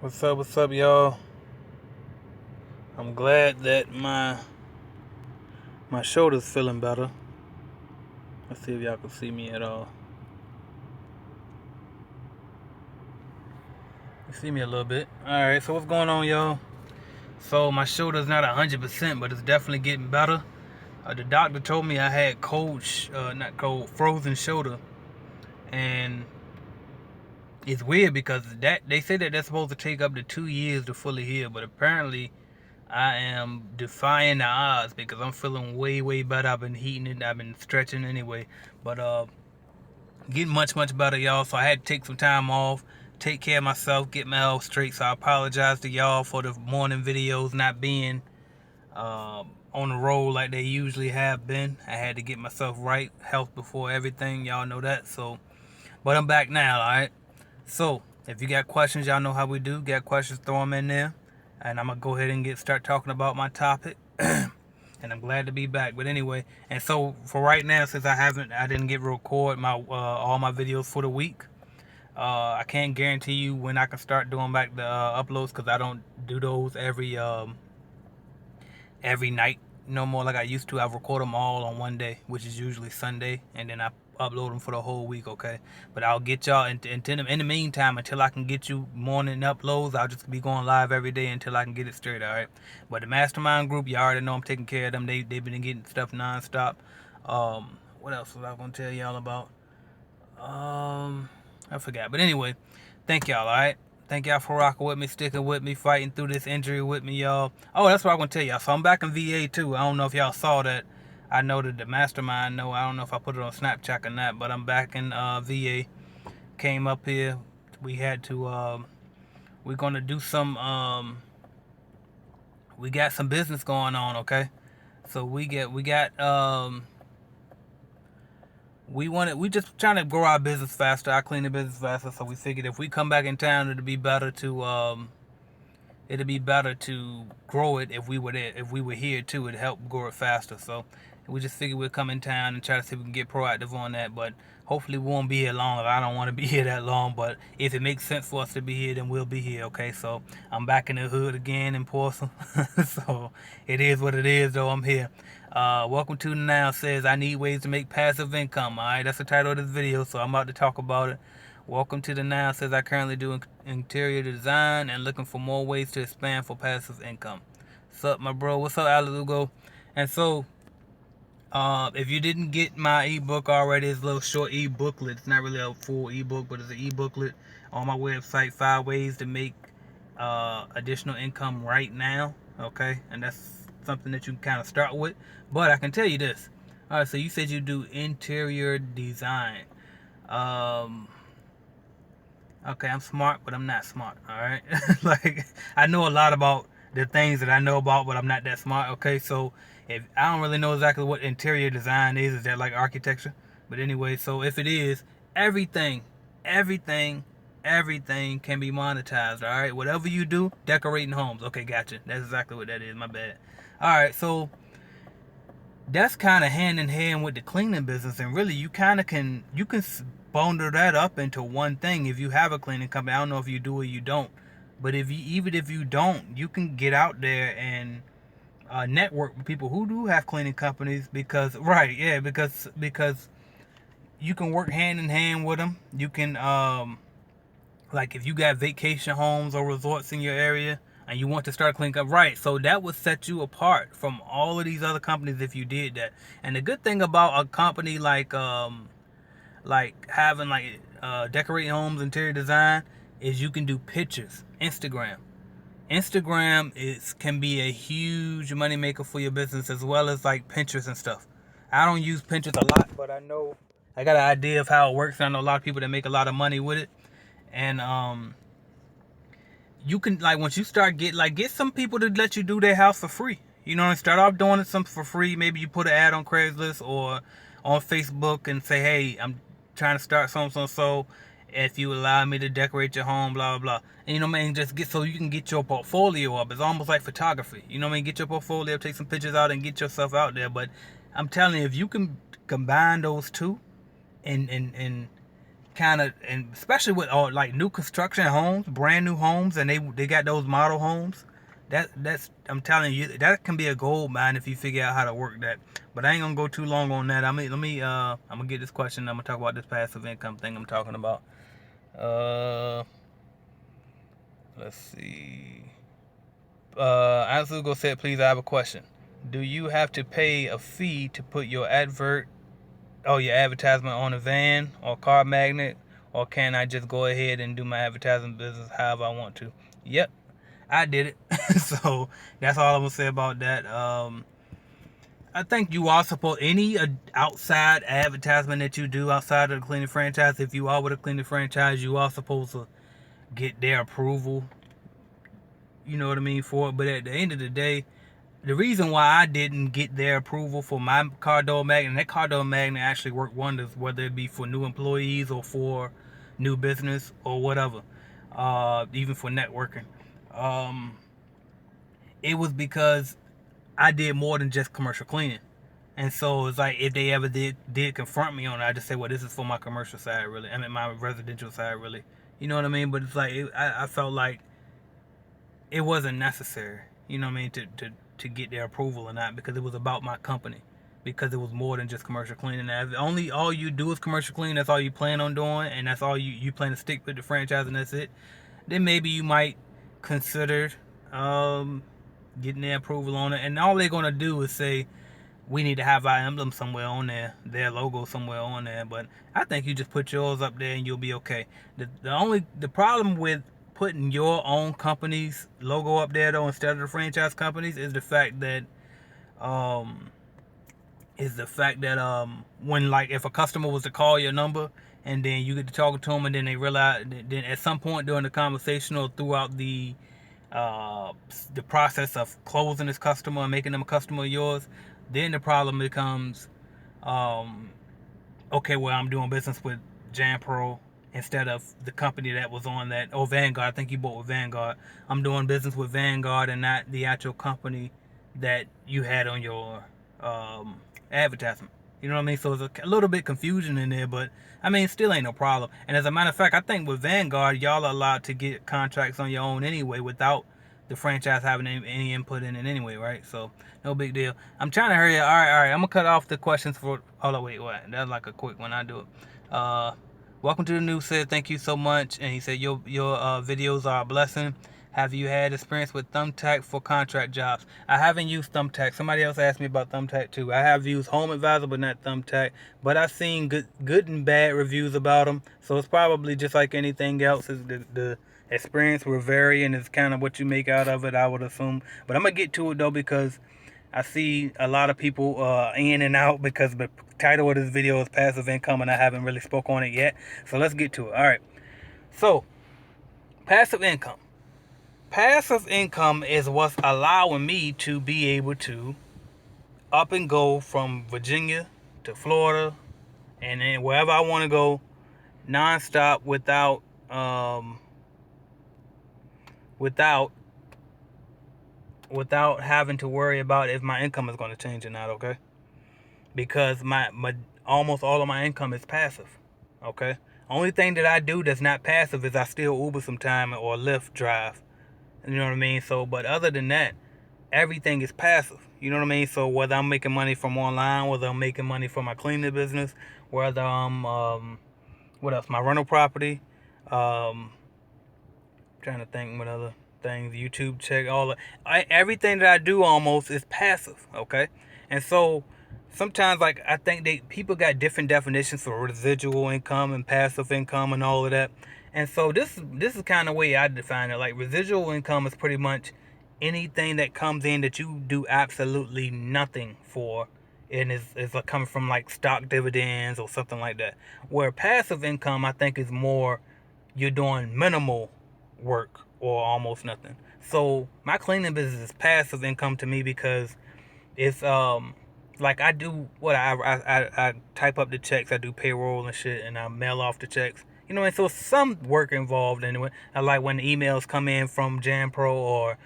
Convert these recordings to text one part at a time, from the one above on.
What's up, y'all? I'm glad that my shoulder's feeling better. Let's see if y'all can see me at all. You see me a little bit. Alright, so what's going on, y'all? So my shoulder's not 100%, but it's definitely getting better. The doctor told me I had frozen shoulder. And it's weird because they say that that's supposed to take up to 2 years to fully heal, but apparently I am defying the odds because I'm feeling way better. I've been heating it, I've been stretching anyway. But getting much better, y'all. So I had to take some time off, take care of myself, get my health straight. So I apologize to y'all for the morning videos not being on the road like they usually have been. I had to get myself right, health before everything. Y'all know that. So, but I'm back now. All right. So if you got questions, y'all know how we do. Got questions, throw them in there, and I'm gonna go ahead and start talking about my topic. And I'm glad to be back. But anyway, and so for right now, since I didn't get to record my all my videos for the week. I can't guarantee you when I can start doing back the uploads because I don't do those every night no more like I used to. I record them all on one day, which is usually Sunday, and then I upload them for the whole week. Okay, but I'll get y'all in the meantime, until I can get you morning uploads, I'll just be going live every day until I can get it straight. All right, but the mastermind group, you already know I'm taking care of them. They've been getting stuff nonstop. What else was I gonna tell y'all about? I forgot, but anyway, thank y'all. All right, thank y'all for rocking with me, sticking with me, fighting through this injury with me, y'all. Oh, that's what I'm gonna tell y'all. So I'm back in VA too. I don't know if y'all saw that. I know that the mastermind know. I don't know if I put it on Snapchat or not, but I'm back in VA. Came up here. We had to. We're gonna do some. We got some business going on. Okay, so we got. We just trying to grow our business faster, our cleaning business faster. So we figured if we come back in town, it'd be better to grow it if we were there, if we were here too. It'd help grow it faster. So we just figured we'd come in town and try to see if we can get proactive on that. But hopefully we won't be here long. I don't want to be here that long. But if it makes sense for us to be here, then we'll be here. Okay. So I'm back in the hood again in Portsmouth. So it is what it is, though. I'm here. Welcome to the Now Says I Need Ways to Make Passive Income. Alright, that's the title of this video, so I'm about to talk about it. Welcome to the Now Says I currently do interior design and looking for more ways to expand for passive income. What's up, my bro? What's up, Alalugo? And so, if you didn't get my ebook already, it's a little short e-booklet. It's not really a full ebook, but it's an e-booklet on my website, 5 ways to make additional income right now. Okay, and that's something that you can kind of start with. But I can tell you this. All right, so you said you do interior design. Okay, I'm smart, but I'm not smart. All right, like I know a lot about the things that I know about, but I'm not that smart. Okay, so if I don't really know exactly what interior design is that like architecture? But anyway, so if it is, everything can be monetized. All right, whatever you do, decorating homes. Okay, gotcha. That's exactly what that is. My bad. All right, so that's kind of hand in hand with the cleaning business, and really you kind of can bundle that up into one thing. If you have a cleaning company, I don't know if you do or you don't, but even if you don't, you can get out there and network with people who do have cleaning companies, because you can work hand in hand with them. You can like if you got vacation homes or resorts in your area and you want to start cleaning up, right? So that would set you apart from all of these other companies if you did that. And the good thing about a company like having decorating homes, interior design, is you can do pictures. Instagram can be a huge money maker for your business, as well as like Pinterest and stuff. I don't use Pinterest a lot, but I know I got an idea of how it works. I know a lot of people that make a lot of money with it. And you can, like, once you start get some people to let you do their house for free. You know, start off doing it something for free. Maybe you put an ad on Craigslist or on Facebook and say, hey, I'm trying to start so. If you allow me to decorate your home, blah blah blah. And you know what I mean, just so you can get your portfolio up. It's almost like photography. You know what I mean? Get your portfolio, take some pictures out, and get yourself out there. But I'm telling you, if you can combine those two and kind of, and especially with like new construction homes, brand new homes, and they got those model homes. That's I'm telling you, that can be a gold mine if you figure out how to work that. But I ain't gonna go too long on that. I'm gonna get this question. I'm gonna talk about this passive income thing I'm talking about. Let's see. Azugo said, please, I have a question. Do you have to pay a fee to put your your advertisement on a van or car magnet, or can I just go ahead and do my advertising business however I want to? Yep, I did it. So that's all I'm gonna say about that. I think you are supposed, any outside advertisement that you do outside of the cleaning franchise, if you are with a cleaning franchise, you are supposed to get their approval. You know what I mean, for it. But at the end of the day, the reason why I didn't get their approval for my car door magnet, and that car door magnet actually worked wonders, whether it be for new employees or for new business or whatever, even for networking. It was because I did more than just commercial cleaning. And so it's like, if they ever did confront me on it, I just say, well, this is for my commercial side, really. I mean, my residential side, really. You know what I mean? But it's like, I felt like it wasn't necessary, you know what I mean, to get their approval or not, because it was about my company, because it was more than just commercial cleaning. If all you do is commercial cleaning, that's all you plan on doing, and that's all you plan to stick with the franchise, and that's it, then maybe you might consider getting their approval on it. And all they're going to do is say, we need to have our emblem somewhere on there, their logo somewhere on there. But I think you just put yours up there and you'll be okay. The problem with putting your own company's logo up there though, instead of the franchise companies, is the fact that when, like, if a customer was to call your number and then you get to talking to them, and then they realize, then at some point during the conversation or throughout the process of closing this customer and making them a customer of yours, then the problem becomes, okay, well, I'm doing business with JanPro instead of the company that was on that, or Vanguard. I think you bought with Vanguard. I'm doing business with Vanguard and not the actual company that you had on your advertisement. You know what I mean? So it's a little bit confusion in there, but I mean, still ain't no problem. And as a matter of fact, I think with Vanguard, y'all are allowed to get contracts on your own anyway without the franchise having any input in it anyway, right? So no big deal. I'm trying to hurry up. All right. I'm gonna cut off the questions for. Hold on, wait. That's like a quick one. I do it. Welcome to the news. Said thank you so much, and he said your videos are a blessing. Have you had experience with Thumbtack for contract jobs? I haven't used Thumbtack. Somebody else asked me about Thumbtack too. I have used Home Advisor, but not Thumbtack. But I've seen good and bad reviews about them. So it's probably just like anything else. Is the experience will vary, and it's kind of what you make out of it, I would assume. But I'm gonna get to it though, because I see a lot of people in and out, because the title of this video is passive income, and I haven't really spoke on it yet. So let's get to it. All right. So passive income. Passive income is what's allowing me to be able to up and go from Virginia to Florida and then wherever I want to go nonstop without having to worry about if my income is going to change or not, okay? Because my almost all of my income is passive, okay? Only thing that I do that's not passive is I still Uber sometime or Lyft drive. You know what I mean? So, but other than that, everything is passive. You know what I mean? So whether I'm making money from online, whether I'm making money from my cleaning business, whether I'm what else? My rental property. Trying to think what other things. YouTube check, everything that I do almost is passive. Okay, and so sometimes, like, I think people got different definitions for residual income and passive income and all of that. And so this is kind of the way I define it. Like, residual income is pretty much anything that comes in that you do absolutely nothing for, and is like coming from like stock dividends or something like that. Where passive income, I think, is more you're doing minimal work or almost nothing. So my cleaning business is passive income to me, because it's like I do what I type up the checks, I do payroll and shit, and I mail off the checks. You know, and so some work involved anyway. I like when the emails come in from JanPro or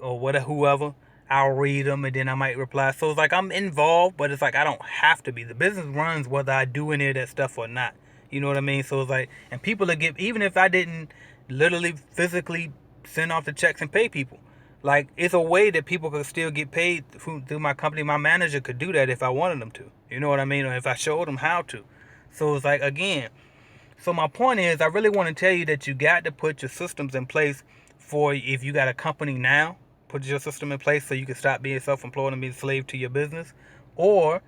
whatever, whoever, I'll read them and then I might reply. So it's like I'm involved, but it's like I don't have to be. The business runs whether I do any of that stuff or not. You know what I mean? So it's like, and people that get, even if I didn't literally physically send off the checks and pay people, like it's a way that people could still get paid through my company. My manager could do that if I wanted them to. You know what I mean? Or if I showed them how to. So it's like, again, so my point is, I really want to tell you that you got to put your systems in place for if you got a company now, put your system in place so you can stop being self-employed and be a slave to your business, or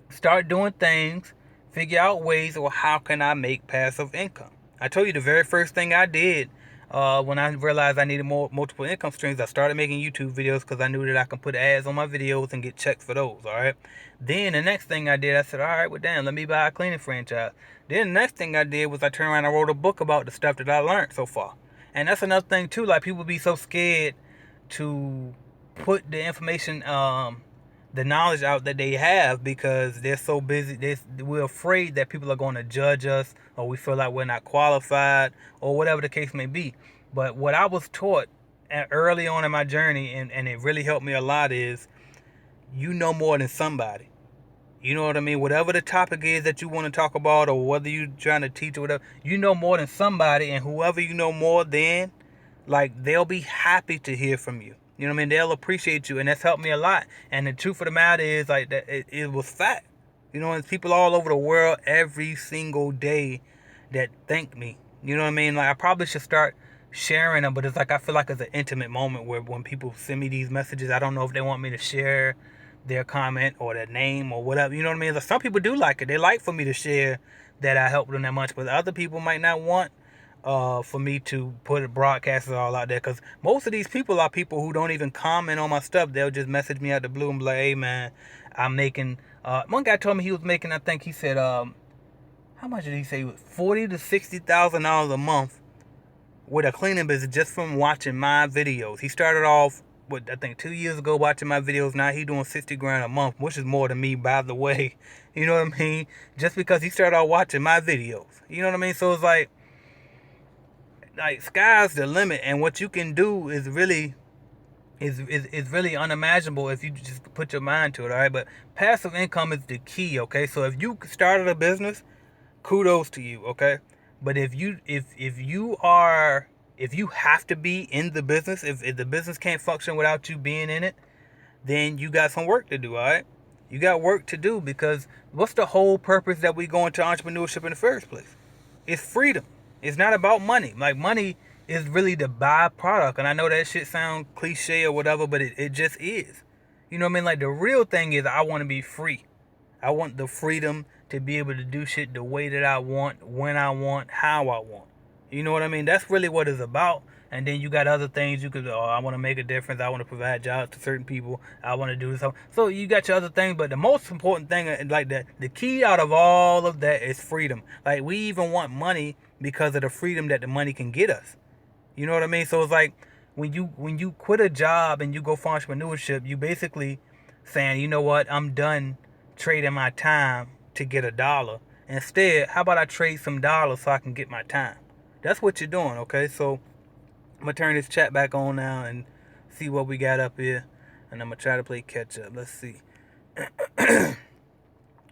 start doing things, figure out ways, or how can I make passive income. I told you the very first thing I did when I realized I needed multiple income streams, I started making YouTube videos because I knew that I can put ads on my videos and get checks for those, all right? Then the next thing I did, I said, all right, well, damn, let me buy a cleaning franchise. Then the next thing I did was I turned around and wrote a book about the stuff that I learned so far. And that's another thing, too. Like, people be so scared to put the information, the knowledge out that they have because they're so busy. We're afraid that people are going to judge us, or we feel like we're not qualified, or whatever the case may be. But what I was taught early on in my journey, and it really helped me a lot, is you know more than somebody. You know what I mean? Whatever the topic is that you want to talk about, or whether you're trying to teach or whatever, you know more than somebody, and whoever you know more than, like, they'll be happy to hear from you. You know what I mean? They'll appreciate you, and that's helped me a lot. And the truth of the matter is, like, that it was fact. You know, there's people all over the world every single day that thank me. You know what I mean? Like, I probably should start sharing them, but it's like I feel like it's an intimate moment where when people send me these messages, I don't know if they want me to share their comment or their name or whatever. You know what I mean? Like, some people do like it. They like for me to share that I helped them that much, but other people might not want for me to put a broadcast all out there, because most of these people are people who don't even comment on my stuff. They'll just message me out the blue and be like, hey man, I'm making one guy told me he was making, I think he said how much did he say, $40,000 to $60,000 a month with a cleaning business just from watching my videos. He started off with, I think 2 years ago, watching my videos. Now he doing 60 grand a month, which is more than me, by the way. You know what I mean? Just because he started out watching my videos. You know what I mean? So it's like sky's the limit, and what you can do is really really unimaginable if you just put your mind to it. All right, but passive income is the key. Okay, so if you started a business, kudos to you. Okay, but if you have to be in the business, if the business can't function without you being in it, then you got some work to do. All right, you got work to do, because what's the whole purpose that we go into entrepreneurship in the first place? It's freedom. It's not about money. Like, money is really the byproduct. And I know that shit sounds cliche or whatever, but it just is. You know what I mean? Like, the real thing is I want to be free. I want the freedom to be able to do shit the way that I want, when I want, how I want. You know what I mean? That's really what it's about. And then you got other things you could, I want to make a difference. I want to provide jobs to certain people. I want to do something. So you got your other things, but the most important thing, like the key out of all of that, is freedom. Like, we even want money because of the freedom that the money can get us. You know what I mean? So it's like when you quit a job and you go for entrepreneurship, you basically saying, you know what, I'm done trading my time to get $1. Instead, how about I trade some dollars so I can get my time? That's what you're doing, okay? So I'm going to turn this chat back on now and see what we got up here. And I'm going to try to play catch up. Let's see.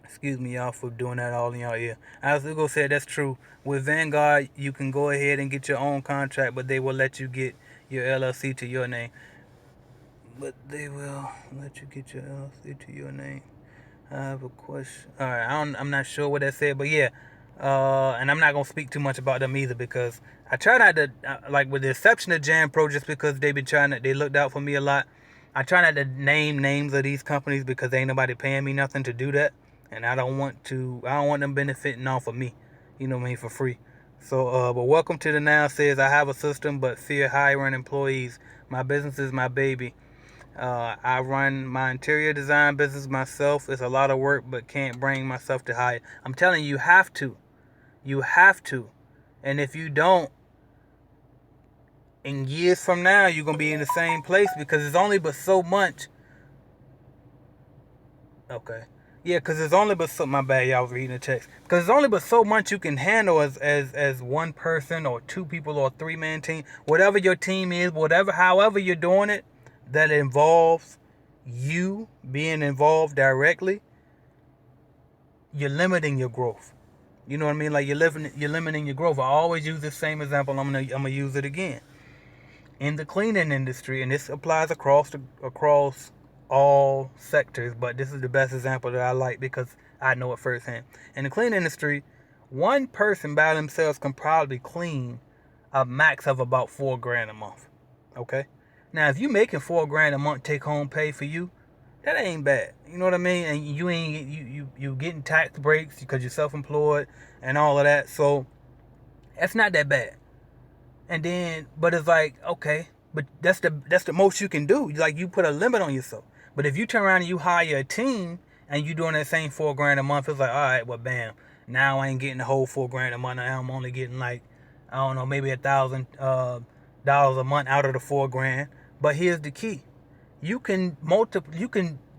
Excuse me, y'all, for doing that all in y'all ear. As Hugo said, that's true. With Vanguard, you can go ahead and get your own contract, but they will let you get your LLC to your name. But they will let you get your LLC to your name. I have a question. All right, I'm not sure what that said, but yeah. And I'm not going to speak too much about them either, because I try not to, like, with the exception of Jam Pro, just because they looked out for me a lot. I try not to name names of these companies because ain't nobody paying me nothing to do that. And I don't want them benefiting off of me, you know what I mean, for free. So, but welcome to the Now says, I have a system, but fear hiring employees. My business is my baby. I run my interior design business myself. It's a lot of work, but can't bring myself to hire. I'm telling you, you have to. You have to. And if you don't, in years from now, you're going to be in the same place, because it's only but so much. Okay. Yeah, because there's only but so, my bad, y'all was reading the text. Because there's only but so much you can handle as one person or two people or a three-man team. Whatever your team is, however you're doing it, that involves you being involved directly, you're limiting your growth. You know what I mean? Like you're limiting your growth. I always use this same example. I'm gonna use it again. In the cleaning industry, and this applies across all sectors, but this is the best example that I like because I know it firsthand. In the cleaning industry, one person by themselves can probably clean a max of about $4 grand a month. Okay? Now if you making $4 grand a month take home pay for you, that ain't bad. You know what I mean? And you getting tax breaks because you're self-employed and all of that. So that's not that bad. And then, but it's like, okay, but that's the most you can do. Like, you put a limit on yourself. But if you turn around and you hire a team and you doing that same $4 grand a month, it's like, all right, well, bam, now I ain't getting the whole $4 grand a month. Now I'm only getting like, I don't know, maybe $1,000 a month out of the $4 grand. But here's the key: you can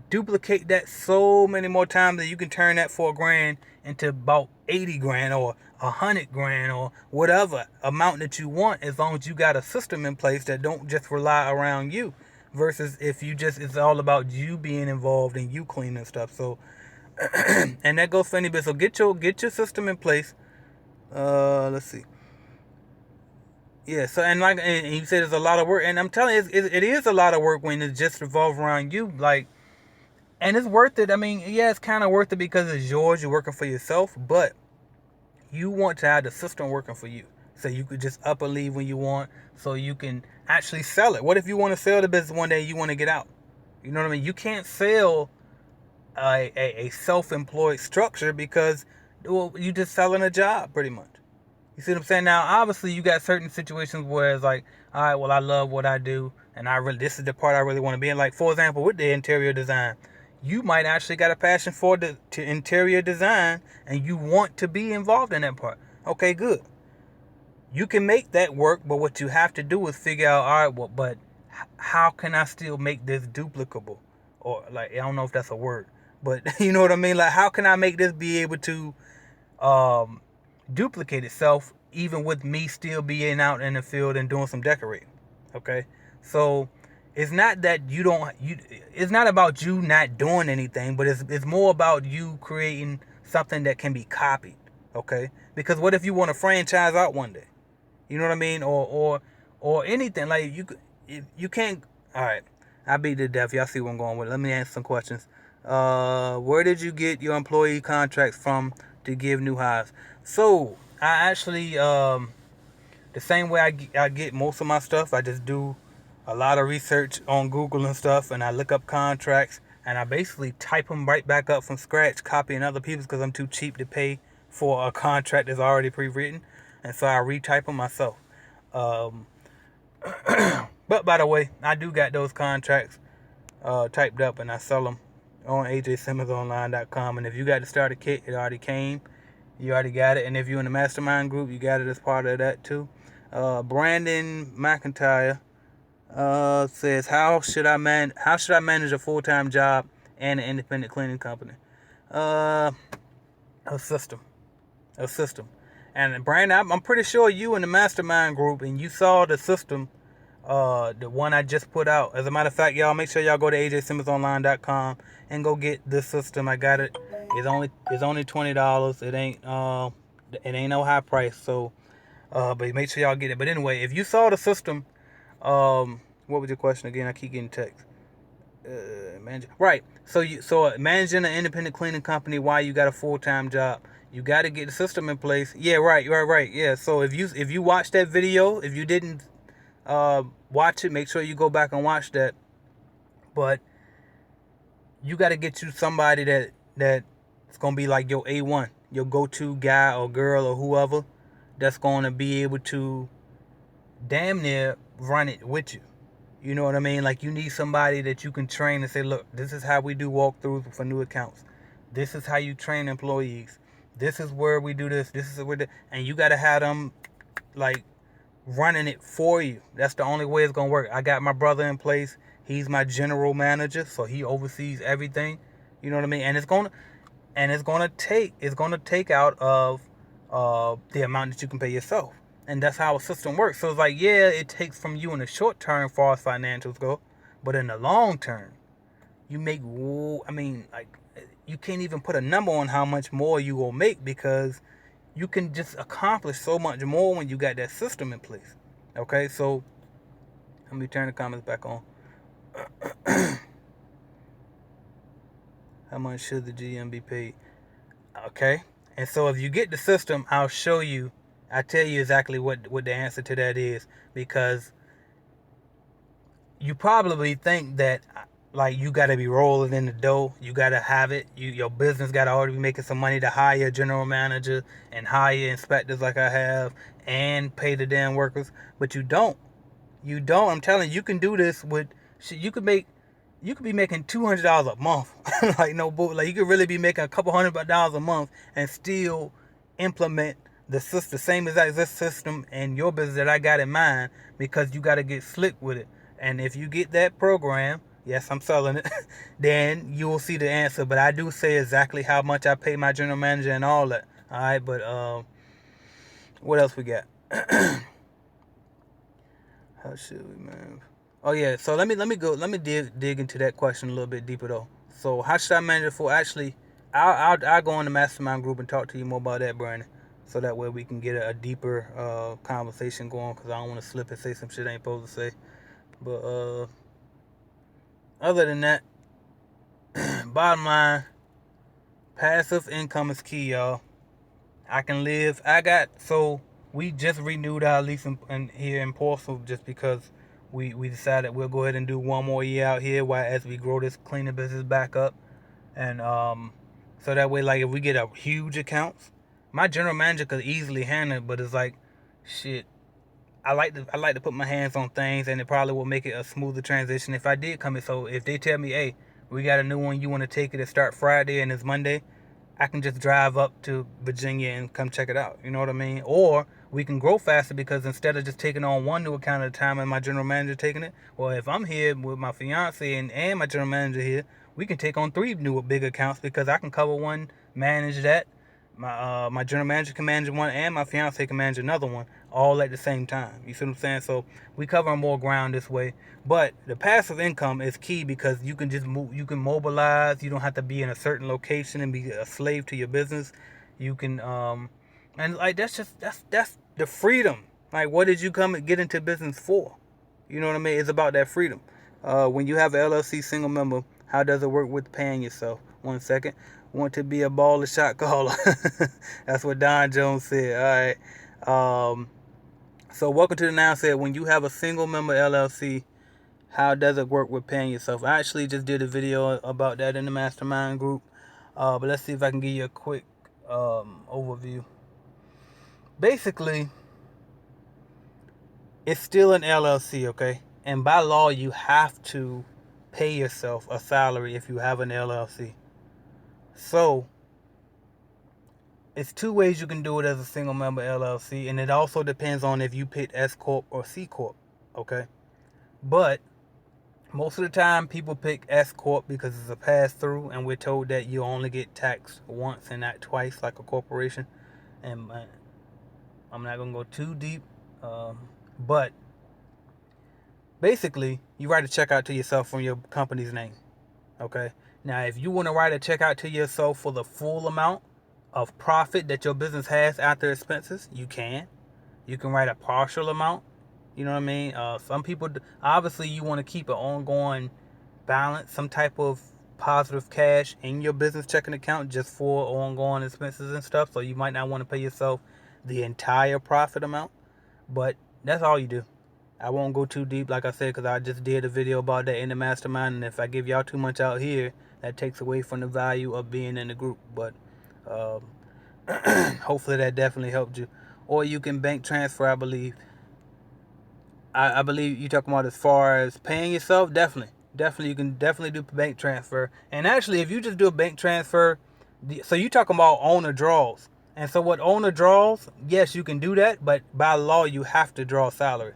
duplicate that so many more times that you can turn that $4 grand into about 80 grand or 100 grand or whatever amount that you want, as long as you got a system in place that don't just rely around you, versus if you just, it's all about you being involved and you cleaning stuff. So and that goes for any bit. So get your system in place. Let's see. Yeah, so and you said it's a lot of work, and I'm telling you, it is a lot of work when it just revolves around you. Like, and it's worth it. I mean, yeah, it's kind of worth it because it's yours. You're working for yourself, but you want to have the system working for you, so you could just up or leave when you want, so you can actually sell it. What if you want to sell the business one day, you want to get out? You know what I mean? You can't sell a self-employed structure because, well, you just selling a job pretty much. You see what I'm saying? Now, obviously, you got certain situations where it's like, all right, well, I love what I do, and this is the part I really want to be in. Like, for example, with the interior design, you might actually got a passion for to interior design, and you want to be involved in that part. Okay, good. You can make that work, but what you have to do is figure out, all right, well, but how can I still make this duplicable? Or, like, I don't know if that's a word, but you know what I mean? Like, how can I make this be able to duplicate itself, even with me still being out in the field and doing some decorating? Okay, so it's not that it's not about you not doing anything, but it's more about you creating something that can be copied. Okay, because what if you want to franchise out one day? You know what I mean? Or anything. Like, you can't. All right, I beat the death. Y'all see where I'm going with it. Let me answer some questions. Where did you get your employee contracts from to give new hires? So I actually the same way I get most of my stuff. I just do a lot of research on Google and stuff, and I look up contracts, and I basically type them right back up from scratch, copying other people's, because I'm too cheap to pay for a contract that's already pre-written, and so I retype them myself. Um, but by the way, I do got those contracts typed up, and I sell them on ajsimmonsonline.com. And if you got the starter kit, it already came. You already got it. And if you're in the mastermind group, you got it as part of that too. Brandon McIntyre says, how should I manage a full-time job and an independent cleaning company? A system. And Brandon, I'm pretty sure you in the mastermind group, and you saw the system, the one I just put out. As a matter of fact, y'all, make sure y'all go to ajsimmonsonline.com and go get this system. I got it. It's only $20. It ain't no high price. So, but make sure y'all get it. But anyway, if you saw the system, what was your question again? I keep getting texts. Right. So managing an independent cleaning company while you got a full-time job, you got to get the system in place. Yeah, right. Yeah. So if you watch that video, if you didn't watch it, make sure you go back and watch that. But you got to get you somebody that's gonna be like your A1, your go-to guy or girl or whoever, that's gonna be able to damn near run it with you. You know what I mean? Like, you need somebody that you can train and say, look, this is how we do walkthroughs for new accounts. This is how you train employees. This is where we do this. This is where and you got to have them, like, running it for you. That's the only way it's going to work. I got my brother in place. He's my general manager, so he oversees everything. You know what I mean? And it's going to take out of the amount that you can pay yourself. And that's how a system works. So it's like, yeah, it takes from you in the short term far as financials go, but in the long term, you make, like, you can't even put a number on how much more you will make, because you can just accomplish so much more when you got that system in place. Okay, so let me turn the comments back on. How much should the GM be paid? Okay, and so if you get the system, I'll show you. I tell you exactly what the answer to that is, because you probably think that like you got to be rolling in the dough, you got to have it, your business got to already be making some money to hire a general manager and hire inspectors like I have and pay the damn workers, but you don't. I'm telling you, you can do this with shit. You could be making $200 a month. Like no bull. Like you could really be making a couple $100 a month and still implement the system, the same exact this system in your business that I got in mind, because you got to get slick with it. And if you get that program, yes, I'm selling it, then you will see the answer. But I do say exactly how much I pay my general manager and all that. All right, but what else we got? How should we, man? Oh yeah, so let me dig into that question a little bit deeper though. So how should I manage it for? Actually, I'll go in the mastermind group and talk to you more about that, Brandon. So that way we can get a deeper conversation going, because I don't want to slip and say some shit I ain't supposed to say. But other than that, bottom line, passive income is key, y'all. I can live. We just renewed our lease in here in Portsmouth, just because we decided we'll go ahead and do one more year out here while as we grow this cleaning business back up. And so that way, like if we get a huge accounts, my general manager could easily handle it, but it's like shit. I like to put my hands on things, and it probably will make it a smoother transition if I did come in. So if they tell me, hey, we got a new one, you want to take it and start Friday and it's Monday, I can just drive up to Virginia and come check it out. You know what I mean? Or we can grow faster, because instead of just taking on one new account at a time and my general manager taking it, well, if I'm here with my fiance and my general manager here, we can take on 3 new big accounts, because I can cover one, manage that. My general manager can manage one, and my fiance can manage another one, all at the same time. You see what I'm saying? So we cover more ground this way. But the passive income is key, because you can just move, you can mobilize. You don't have to be in a certain location and be a slave to your business. You can and like that's the freedom. Like, what did you come and get into business for? You know what I mean? It's about that freedom. When you have an LLC single member, how does it work with paying yourself? 1 second. Want to be a baller shot caller. That's what Don Jones said. All right. So welcome to the Now Said. When you have a single member LLC, how does it work with paying yourself? I actually just did a video about that in the mastermind group. But let's see if I can give you a quick overview. Basically, it's still an LLC, okay? And by law, you have to pay yourself a salary if you have an LLC. So it's 2 ways you can do it as a single member LLC, and it also depends on if you pick S Corp or C Corp, okay? But most of the time, people pick S Corp because it's a pass-through, and we're told that you only get taxed once and not twice like a corporation. And I'm not going to go too deep, but basically, you write a check out to yourself from your company's name, okay? Now, if you want to write a check out to yourself for the full amount of profit that your business has after expenses, you can. You can write a partial amount. You know what I mean? Some people, obviously, you want to keep an ongoing balance, some type of positive cash in your business checking account just for ongoing expenses and stuff. So you might not want to pay yourself the entire profit amount, but that's all you do. I won't go too deep, like I said, because I just did a video about that in the mastermind, and if I give y'all too much out here, that takes away from the value of being in the group. But hopefully that definitely helped you. Or you can bank transfer, I believe. I believe you're talking about as far as paying yourself. Definitely, you can definitely do bank transfer. And actually, if you just do a bank transfer, so you talking about owner draws. And so what owner draws, yes, you can do that, but by law, you have to draw salary.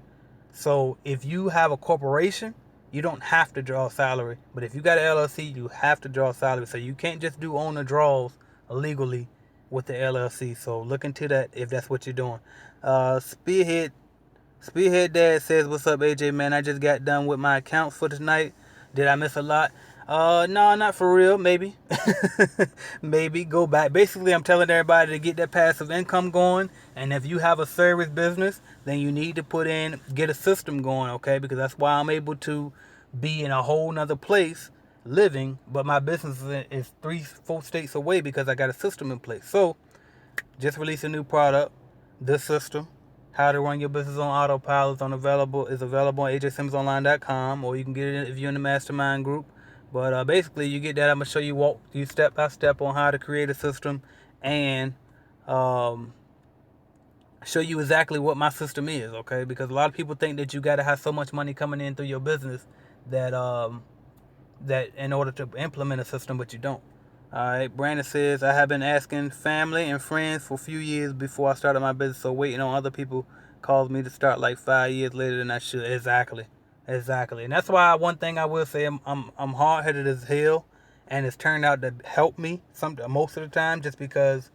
So if you have a corporation, you don't have to draw salary. But if you got an LLC, you have to draw salary. So you can't just do owner draws illegally with the LLC. So look into that if that's what you're doing. Spearhead Dad says, what's up, AJ, man? I just got done with my accounts for tonight. Did I miss a lot? No, not for real. Maybe. Maybe go back. Basically, I'm telling everybody to get that passive income going. And if you have a service business, then you need to get a system going, okay? Because that's why I'm able to be in a whole nother place living. But my business is 3-4 states away because I got a system in place. So, just released a new product, this system. How to run your business on autopilot is available on ajsimmonsonline.com, or you can get it if you're in the mastermind group. But basically, you get that. I'm gonna show you walk you step by step on how to create a system, and show you exactly what my system is. Okay, because a lot of people think that you gotta have so much money coming in through your business that that in order to implement a system, but you don't. Alright, Brandon says, I have been asking family and friends for a few years before I started my business, so waiting on other people caused me to start like 5 years later than I should. Exactly. And that's why one thing I will say, I'm hard-headed as hell, and it's turned out to help me most of the time just because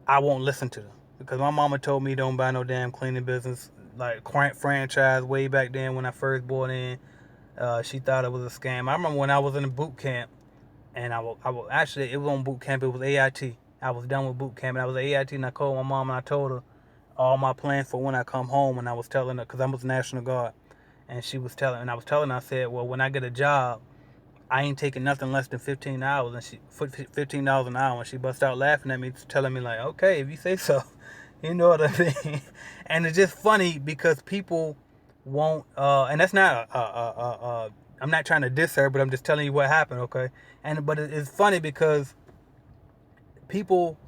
I won't listen to them. Because my mama told me don't buy no damn cleaning business, like franchise way back then when I first bought in. She thought it was a scam. I remember when I was in a boot camp, and actually, it was on boot camp. It was AIT. I was done with boot camp, and I was at AIT, and I called my mom, and I told her all my plans for when I come home, and I was telling her, because I was National Guard, and I was telling her, I said, well, when I get a job, I ain't taking nothing less than 15 hours, and $15 an hour, and she bust out laughing at me, telling me, like, okay, if you say so, you know what I mean? And it's just funny, because people won't, and that's not I'm not trying to diss her, but I'm just telling you what happened, okay? But it's funny because people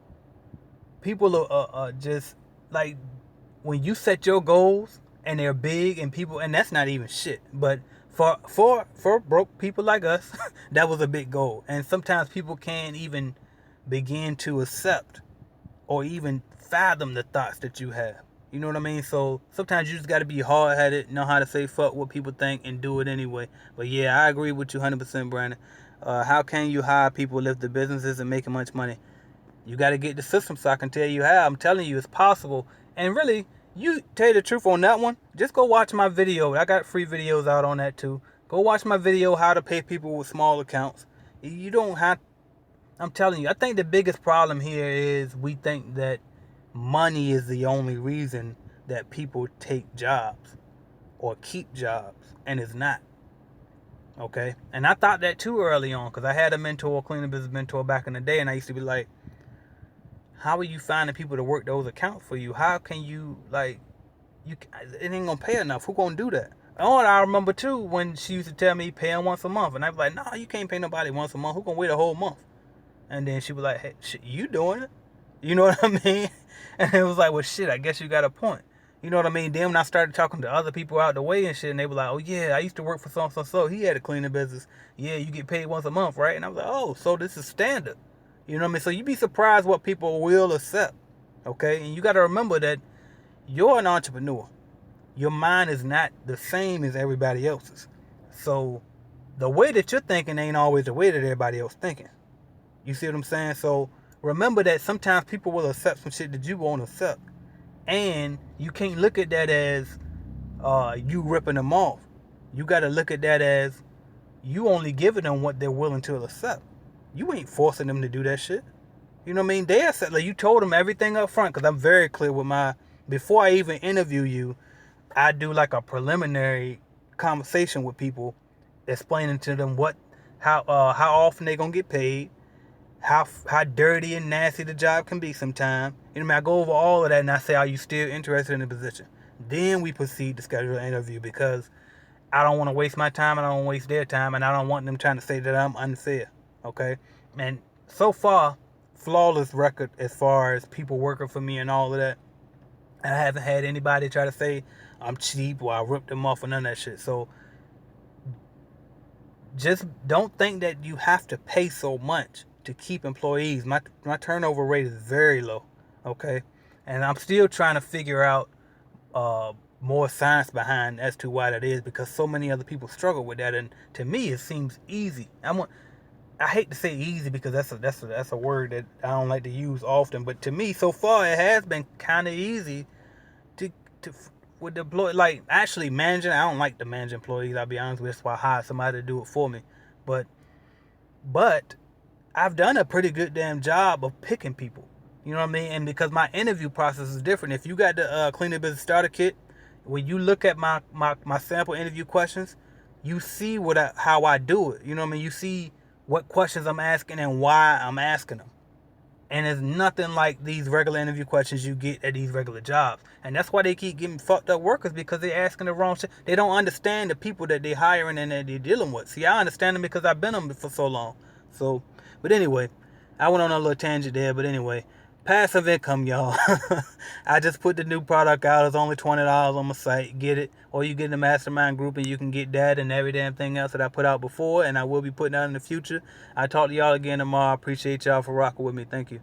are just like, when you set your goals and they're big, and that's not even shit. But for broke people like us, that was a big goal. And sometimes people can't even begin to accept or even fathom the thoughts that you have. You know what I mean? So sometimes you just got to be hard-headed, know how to say fuck what people think, and do it anyway. But yeah, I agree with you 100%, Brandon. How can you hire people if the business isn't making much money? You got to get the system, so I can tell you how. I'm telling you, it's possible. And really, you tell you the truth on that one, just go watch my video. I got free videos out on that too. Go watch my video, how to pay people with small accounts. You don't have, I'm telling you, I think the biggest problem here is we think that money is the only reason that people take jobs or keep jobs, and it's not. Okay? And I thought that too early on, because I had a mentor, cleaning business mentor back in the day, and I used to be like, how are you finding people to work those accounts for you? How can you, like, it ain't gonna pay enough. Who gonna do that? Oh, and I remember too when she used to tell me pay them once a month, and I'd be like, no, you can't pay nobody once a month. Who gonna wait a whole month? And then she was like, hey, shit, you doing it? You know what I mean? And it was like, well, shit, I guess you got a point. You know what I mean? Then when I started talking to other people out the way and shit, and they were like, oh, yeah, I used to work for so. He had a cleaning business. Yeah, you get paid once a month, right? And I was like, oh, so this is standard. You know what I mean? So you'd be surprised what people will accept, okay? And you got to remember that you're an entrepreneur. Your mind is not the same as everybody else's. So the way that you're thinking ain't always the way that everybody else thinking. You see what I'm saying? So remember that sometimes people will accept some shit that you won't accept. And you can't look at that as you ripping them off. You got to look at that as you only giving them what they're willing to accept. You ain't forcing them to do that shit. You know what I mean? They accept, like, you told them everything up front, because I'm very clear with before I even interview you, I do like a preliminary conversation with people, explaining to them how often they gonna get paid, how dirty and nasty the job can be sometimes. You know what I mean? I go over all of that, and I say, are you still interested in the position? Then we proceed to schedule an interview, because I don't want to waste my time, and I don't want to waste their time, and I don't want them trying to say that I'm unfair. Okay? And so far, flawless record as far as people working for me and all of that. I haven't had anybody try to say I'm cheap or I ripped them off or none of that shit. So just don't think that you have to pay so much to keep employees. My turnover rate is very low. Okay? And I'm still trying to figure out more science behind as to why that is, because so many other people struggle with that, and to me it seems easy. I hate to say easy, because that's a word that I don't like to use often, but to me so far it has been kind of easy to with the employee, like actually managing. I don't like to manage employees, I'll be honest with you. That's why I hired somebody to do it for me. But I've done a pretty good damn job of picking people. You know what I mean? And because my interview process is different. If you got the Clean Your Business Starter Kit, when you look at my sample interview questions, you see how I do it. You know what I mean? You see what questions I'm asking and why I'm asking them. And it's nothing like these regular interview questions you get at these regular jobs. And that's why they keep getting fucked up workers, because they're asking the wrong shit. They don't understand the people that they're hiring and that they're dealing with. See, I understand them because I've been them for so long. So, but anyway, I went on a little tangent there. But anyway, passive income, y'all. I just put the new product out. It's only $20 on my site. Get it. Or you get in the mastermind group and you can get that and every damn thing else that I put out before and I will be putting out in the future. I'll talk to y'all again tomorrow. I appreciate y'all for rocking with me. Thank you.